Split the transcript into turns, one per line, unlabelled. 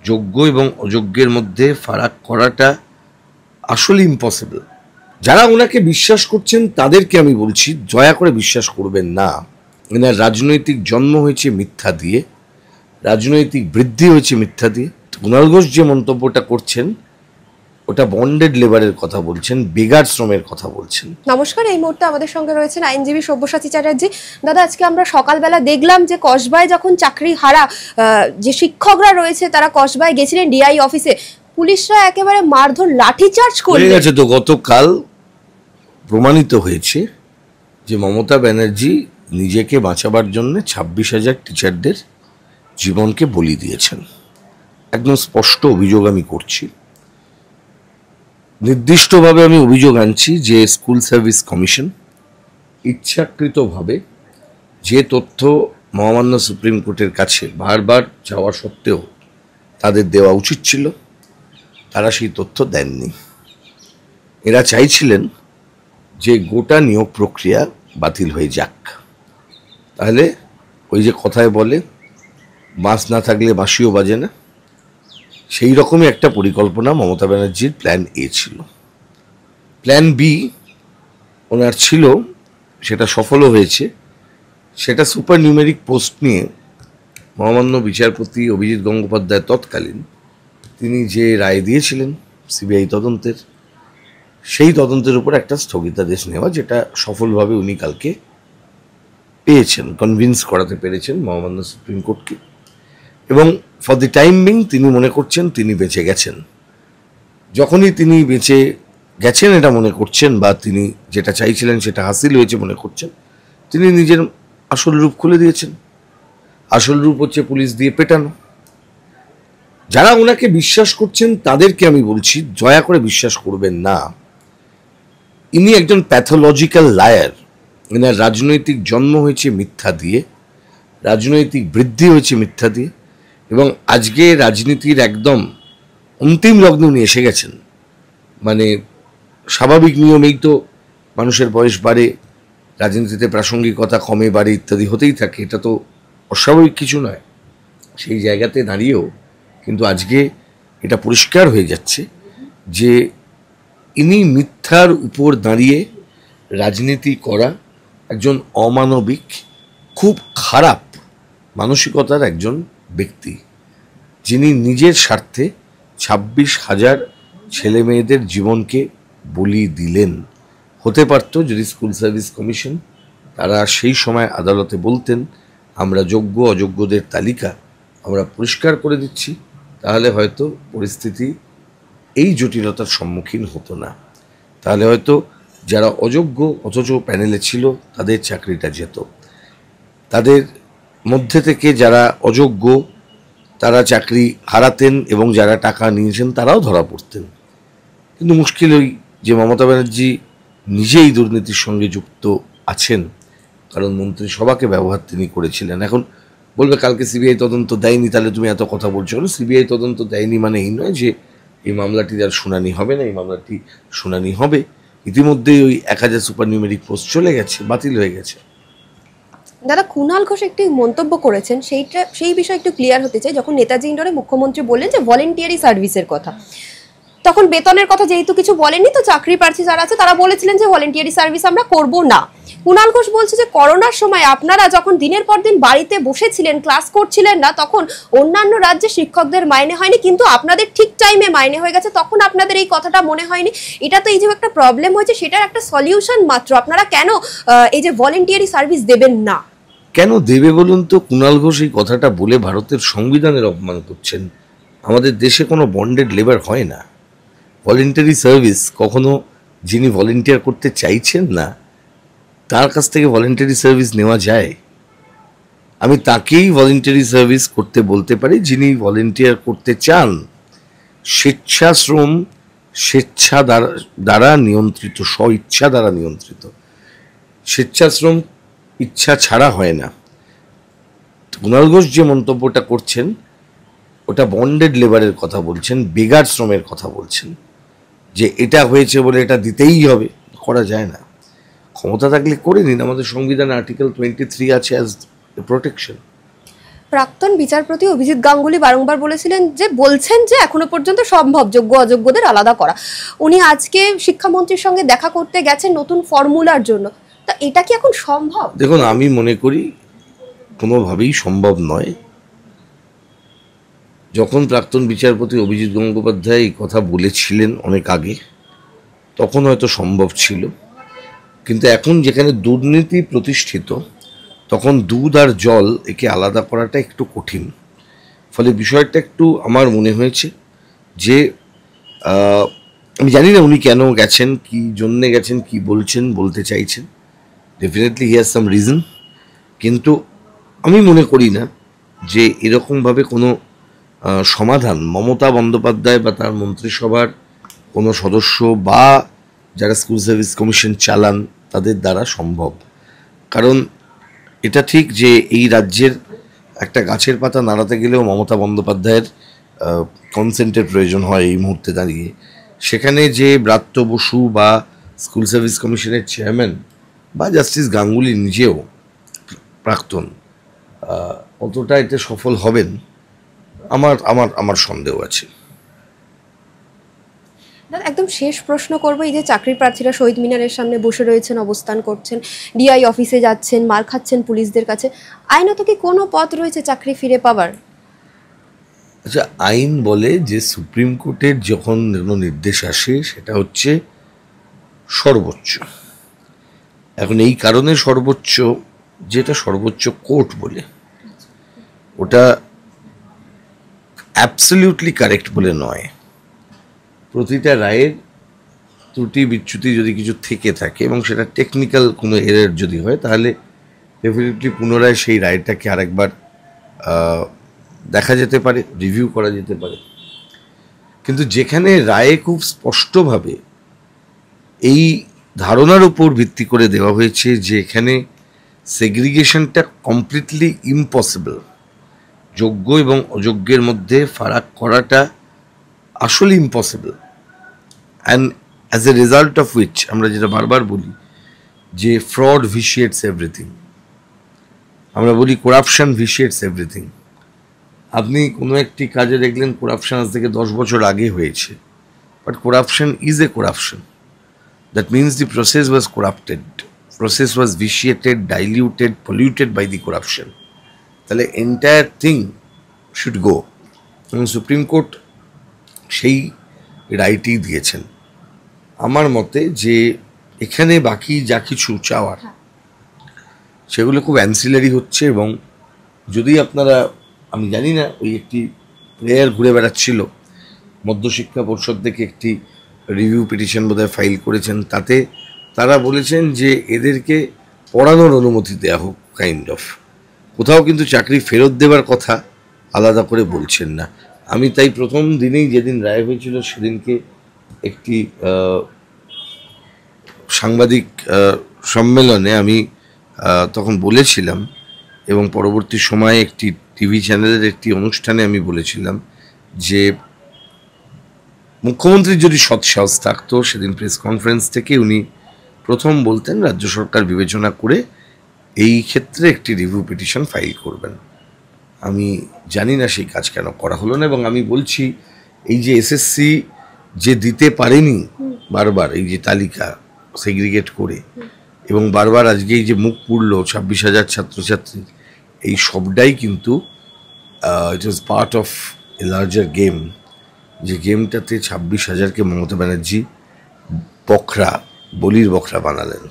যোগ্য এবং অযোগ্যের মধ্যে ফারাক করাটা আসলে ইম্পসিবল। যারা ওনাকে বিশ্বাস করছেন তাদেরকে আমি বলছি, দয়া করে বিশ্বাস করবেন না। এনার রাজনৈতিক জন্ম হয়েছে মিথ্যা দিয়ে, রাজনৈতিক বৃদ্ধি হয়েছে মিথ্যা দিয়ে। কুণাল ঘোষ যে মন্তব্যটা করছেন ওটা বন্ডেড লেবারের কথা বলছেন, বেগার শ্রমের কথা বলছেন।
নমস্কার, এই মুহূর্তে আমাদের সঙ্গে রয়েছেন আইনজীবী সব্যসাচী চ্যাটার্জি। দাদা, আজকে আমরা সকালবেলা দেখলাম যে কসবায় যখন চাকরি হারা যে শিক্ষকরা রয়েছে তারা কসবায় গেছিলেন ডিআই অফিসে, পুলিশরা একেবারে মারধর লাঠিচার্জ করে গেছে।
তো গতকাল প্রমাণিত হয়েছে যে মমতা ব্যানার্জি নিজেকে বাঁচাবার জন্য 26,000 টিচারদের জীবনকে বলি দিয়েছেন। একদম স্পষ্ট অভিযোগ আমি করছি, নির্দিষ্টভাবে আমি অভিযোগ আনছি যে স্কুল সার্ভিস কমিশন ইচ্ছাকৃতভাবে যে তথ্য মহামান্য সুপ্রিম কোর্টের কাছে বারবার যাওয়া সত্ত্বেও তাদের দেওয়া উচিত ছিল, তারা সেই তথ্য দেননি। এরা চাইছিলেন যে গোটা নিয়োগ প্রক্রিয়া বাতিল হয়ে যাক, তাহলে ওই যে কথায় বলে বাঁশ না থাকলে বাঁশিও বাজে না, সেই রকমই একটা পরিকল্পনা মমতা ব্যানার্জির প্ল্যান এ ছিল। প্ল্যান বি ওনার ছিল, সেটা সফলও হয়েছে। সেটা সুপার নিউমেরিক পোস্ট নিয়ে মহামান্য বিচারপতি অভিজিৎ গঙ্গোপাধ্যায় তৎকালীন তিনি যে রায় দিয়েছিলেন সিবিআই তদন্তের, সেই তদন্তের উপর একটা স্থগিতাদেশ নেওয়া, যেটা সফলভাবে উনি কালকে পেয়েছেন, কনভিন্স করাতে পেরেছেন মহামান্য সুপ্রিম কোর্টকে। এবং ফর দি টাইম বিং তিনি মনে করছেন তিনি বেঁচে গেছেন। যখনই তিনি বেঁচে গেছেন এটা মনে করছেন, বা তিনি যেটা চাইছিলেন সেটা হাসিল হয়েছে মনে করছেন, তিনি নিজের আসল রূপ খুলে দিয়েছেন। আসল রূপ হচ্ছে পুলিশ দিয়ে পেটানো। যারা ওনাকে বিশ্বাস করছেন তাদেরকে আমি বলছি, দয়া করে বিশ্বাস করবেন না। ইনি একজন প্যাথোলজিক্যাল লায়ার। এনার রাজনৈতিক জন্ম হয়েছে মিথ্যা দিয়ে, রাজনৈতিক বৃদ্ধি হয়েছে মিথ্যা দিয়ে, এবং আজকে রাজনীতির একদম অন্তিম লগ্নে উনি এসে গেছেন। মানে স্বাভাবিক নিয়মেই তো মানুষের বয়স বাড়ে, রাজনীতিতে প্রাসঙ্গিকতা কমে বাড়ে ইত্যাদি হতেই থাকে, এটা তো অস্বাভাবিক কিছু নয়। সেই জায়গাতে দাঁড়িয়েও কিন্তু আজকে এটা পরিষ্কার হয়ে যাচ্ছে যে ইনি মিথ্যার উপর দাঁড়িয়ে রাজনীতি করা একজন অমানবিক, খুব খারাপ মানসিকতার একজন ব্যক্তি, যিনি নিজের স্বার্থে 26,000 ছেলে মেয়েদের জীবনকে বলি দিলেন। হতে পারত যদি স্কুল সার্ভিস কমিশন তারা সেই সময় আদালতে বলতেন আমরা যোগ্য অযোগ্যদের তালিকা আমরা পরিষ্কার করে দিচ্ছি, তাহলে হয়তো পরিস্থিতি এই জটিলতার সম্মুখীন হতো না। তাহলে হয়তো যারা অযোগ্য অথচ প্যানেলে ছিল তাদের চাকরিটা যেত, তাদের মধ্যে থেকে যারা অযোগ্য তারা চাকরি হারাতেন, এবং যারা টাকা নিয়েছেন তারাও ধরা পড়তেন। কিন্তু মুশকিল ওই যে মমতা ব্যানার্জি নিজেই দুর্নীতির সঙ্গে যুক্ত আছেন, কারণ মন্ত্রিসভাকে ব্যবহার তিনি করেছিলেন। এখন বলবে কালকে সিবিআই তদন্ত দেয়নি, তাহলে তুমি এত কথা বলছো। সিবিআই তদন্ত দেয়নি মানে এই নয় যে এই মামলাটির আর শুনানি হবে না। এই মামলাটি শুনানি হবে। ইতিমধ্যেই ওই 1000 সুপার নিউমেরিক পোস্ট চলে গেছে, বাতিল হয়ে গেছে।
দাদা, কুণাল ঘোষ একটি মন্তব্য করেছেন, সেই বিষয়ে একটু ক্লিয়ার হতে চাই। যখন নেতাজি ইন্ডোরে মুখ্যমন্ত্রী বললেন যে ভলেন্টিয়ারি সার্ভিসের কথা, তখন বেতনের কথা যেহেতু কিছু বলেননি, তো চাকরি প্রার্থী যারা আছে তারা বলেছিলেন যে ভলেন্টিয়ারি সার্ভিস আমরা করব না। কুণাল ঘোষ বলছে যে করোনার সময় আপনারা যখন দিনের পর দিন বাড়িতে বসেছিলেন, ক্লাস করছিলেন না, তখন অন্যান্য রাজ্যে শিক্ষকদের মাইনে হয়নি, কিন্তু আপনাদের ঠিক টাইমে মাইনে হয়ে গেছে, তখন আপনাদের এই কথাটা মনে হয়নি। এটা তো এই যে একটা প্রবলেম হয়েছে সেটার একটা সলিউশন মাত্র। আপনারা কেন এই যে ভলেন্টিয়ারি সার্ভিস দেবেন না?
কেন দেবে বলুন তো? কুণাল ঘোষ এই কথাটা বলে ভারতের সংবিধানের অপমান করছেন। আমাদের দেশে কোনো বন্ডেড লেবার হয় না। ভলেন্টারি সার্ভিস কখনো যিনি ভলেন্টিয়ার করতে চাইছেন না তার কাছ থেকে ভলেন্টারি সার্ভিস নেওয়া যায়? আমি তাকেই ভলেন্টারি সার্ভিস করতে বলতে পারি যিনি ভলেন্টিয়ার করতে চান। স্বেচ্ছাশ্রম স্বেচ্ছা দ্বারা নিয়ন্ত্রিত, স্ব ইচ্ছা দ্বারা নিয়ন্ত্রিত। স্বেচ্ছাশ্রম ইচ্ছা ছাড়া হয় না। কুণাল ঘোষ যে মন্তব্যটা করছেন ওটা বন্ডেড লেবারের কথা বলছেন, বেগার শ্রমের কথা বলছেন, যে এটা হয়েছে বলে এটা দিতেই হবে। করা যায় না। ক্ষমতা থাকলে করে নিন। আমাদের সংবিধানে আর্টিকেল 23 আছে অ্যাজ প্রোটেকশন।
প্রাক্তন বিচারপতি অভিজিৎ গাঙ্গুলি বারংবার বলেছিলেন যে বলছেন যে এখনো পর্যন্ত সম্ভব যোগ্য অযোগ্যদের আলাদা করা। উনি আজকে শিক্ষামন্ত্রীর সঙ্গে দেখা করতে গেছেন নতুন ফর্মুলার জন্য। তা এটা কি এখন সম্ভব?
দেখুন, আমি মনে করি কোনোভাবেই সম্ভব নয়। যখন প্রাক্তন বিচারপতি অভিজিৎ গঙ্গোপাধ্যায় এই কথা বলেছিলেন অনেক আগে, তখন হয়তো সম্ভব ছিল, কিন্তু এখন যেখানে দুর্নীতি প্রতিষ্ঠিত, তখন দুধ আর জল একে আলাদা করাটা একটু কঠিন। ফলে বিষয়টা একটু আমার মনে হয়েছে যে আমি জানি না উনি কেন গেছেন, কি জন্যে গেছেন, কি বলছেন, বলতে চাইছেন। Definitely he has some reason, কিন্তু আমি মনে করি না যে এরকমভাবে কোনো সমাধান মমতা বন্দ্যোপাধ্যায় বা তার মন্ত্রিসভার কোনো সদস্য বা যারা স্কুল সার্ভিস কমিশন চালান তাদের দ্বারা সম্ভব। কারণ এটা ঠিক যে এই রাজ্যের একটা গাছের পাতা নাড়াতে গেলেও মমতা বন্দ্যোপাধ্যায়ের কনসেন্টের প্রয়োজন হয় এই মুহূর্তে দাঁড়িয়ে। সেখানে যে ব্রাত্য বসু বা স্কুল সার্ভিস কমিশনের চেয়ারম্যান বা জাস্টিস গাঙ্গুলি নিজেও প্রাক্তন অতটা এতে সফল হবেন আমার আমার আমার সন্দেহ আছে।
একদম শেষ প্রশ্ন করবো, এই যে চাকরি প্রার্থীরা শহীদ মিনারের সামনে বসে রয়েছেন, অবস্থান করছেন, ডিআই অফিসে যাচ্ছেন, মার খাচ্ছেন পুলিশদের কাছে, আইনত কি কোনো পথ রয়েছে চাকরি ফিরে পাওয়ার?
আচ্ছা, আইন বলে যে সুপ্রিম কোর্টের যখন কোনো নির্দেশ আসে সেটা হচ্ছে সর্বোচ্চ। এখন এই কারণে সর্বোচ্চ, যেটা সর্বোচ্চ কোর্ট বলে, ওটা অ্যাবসলিউটলি কারেক্ট বলে নয়। প্রতিটা রায়ের ত্রুটি বিচ্যুতি যদি কিছু থেকে থাকে এবং সেটা টেকনিক্যাল কোনো এরর যদি হয়, তাহলে ডেফিনেটলি পুনরায় সেই রায়টাকে আরেকবার দেখা যেতে পারে, রিভিউ করা যেতে পারে। কিন্তু যেখানে রায়ে খুব স্পষ্টভাবে এই ধারণার উপর ভিত্তি করে দেওয়া হয়েছে যে এখানে সেগ্রিগেশনটা কমপ্লিটলি ইম্পসিবল, যোগ্য এবং অযোগ্যের মধ্যে ফারাক করাটা আসলে impossible, and as a result of which আমরা যেটা বারবার বলি যে ফ্রড ভিশিয়েটস এভরিথিং, আমরা বলি করাপশন ভিশিয়েটস এভরিথিং। আপনি কোনো একটি কাজে দেখলেন করাপশন আজ থেকে 10 বছর আগে হয়েছে, but corruption is a corruption. That means the process was corrupted, process was vitiated, diluted, polluted by the corruption. তাহলে এন্টায়ার থিং শুড গো, এবং সুপ্রিম কোর্ট সেই রায়টি দিয়েছেন। আমার মতে যে এখানে বাকি যা কিছু চাওয়ার সেগুলো খুব অ্যান্সিলারি হচ্ছে, এবং যদি আপনারা, আমি জানি না, ওই একটি প্লেয়ার ঘুরে বেড়াচ্ছিল মধ্যশিক্ষা পর্ষদ থেকে একটি রিভিউ পিটিশন বোধহয় ফাইল করেছেন, তাতে তারা বলেছেন যে এদেরকে পড়ানোর অনুমতি দেওয়া হোক, কাইন্ড অফ। কোথাও কিন্তু চাকরি ফেরত দেওয়ার কথা আলাদা করে বলছেন না। আমি তাই প্রথম দিনেই, যেদিন রায় হয়েছিল সেদিনকে একটি সাংবাদিক সম্মেলনে আমি তখন বলেছিলাম, এবং পরবর্তী সময়ে একটি টিভি চ্যানেলের একটি অনুষ্ঠানে আমি বলেছিলাম যে মুখ্যমন্ত্রীর যদি সৎসাহস থাকতো, সেদিন প্রেস কনফারেন্স থেকে উনি প্রথম বলতেন রাজ্য সরকার বিবেচনা করে এই ক্ষেত্রে একটি রিভিউ পিটিশন ফাইল করবেন। আমি জানি না সেই কাজ কেন করা হলো না, এবং আমি বলছি এই যে এসএসসি যে দিতে পারেনি বারবার এই যে তালিকা সেগ্রিগেট করে, এবং বারবার আজকে এই যে মুখ পুড়ল 26,000 ছাত্রছাত্রী, এই সবটাই কিন্তু it was part of a larger game, যে গেমটাতে 26,000কে মমতা ব্যানার্জি বলির বখরা বানালেন।